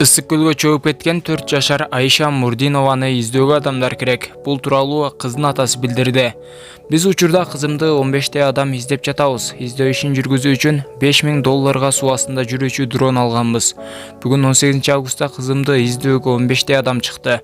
Ысык көлгө чөгүп кеткен 4 жашар Айша Мурдинованы издөөгө адамдар керек. Бул тууралуу кыздын атасы билдирди. Биз учурда кызымды 15 адам издеп жатабыз. Издөө ишин жүргүзүү үчүн $5000 суу астында жүрүүчү дрон алганбыз. Бүгүн 18 августта кызымды издөөгө 15 адам чыкты.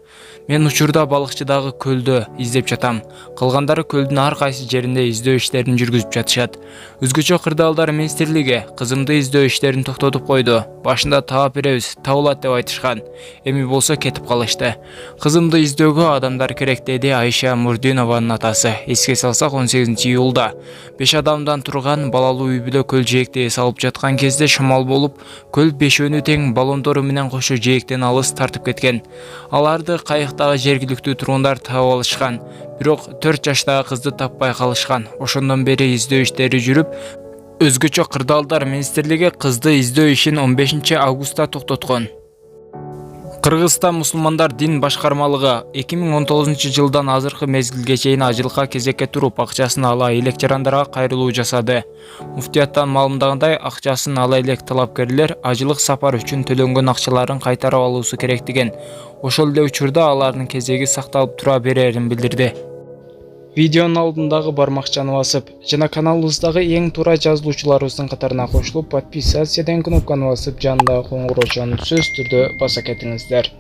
Мен учурда балыкчыдагы көлдө издеп жатам. Калгандары көлдүн ар кайсы жеринде издөө иштерин жүргүзүп жатышат. Өзгөчө кырдаалдар министрлиги кызымды издөө иштерин токтотуп койду. Башында таап беребиз, табылат деп айтышкан. Эми болсо кетип калышты. Кызымды издөөгө адамдар керек, деди Айша Мурдинованын атасы. Эске салсак, 18 июлда 5 адамдан турган балалуу үй бүлө көл жээкти салып жаткан кезде шамал болуп, көл бешөөнү тең баллондору менен кошо жээктен алыс тартып кеткен. Аларды кайыктагы жергиликтүү тургундар таап алышкан. Бирок 4 жаштагы кызды таппай калышкан. Ошондон бери издөө иштери жүрүп, өзгөчө кырдаалдар министрлиги кызды издөө ишин 15 августта токтоткон. Кыргызстан мусулмандар дин башкармалыгы 2019 жылдан азыркы мезгилге чейин ажылыкка кезекке туруп, акчасын ала элек жарандарга кайрылуу жасады. Муфтияттан маалымдагандай, акчасын ала элек талапкерлер ажылык сапар үчүн төлөнгөн акчаларын кайтарып алуусу керек деген. Ошол эле учурда алардын кезеги сакталып тура берерин билдирди. Видеонун алдындагы бармакчаны басып, жана каналыбыздагы эң туура жазылуучуларыбыздын катарына кошулуп, подписаться деген кнопканы басып, жанындагы коңгуроочону сөзсүз түрдө баса кетиңиздер.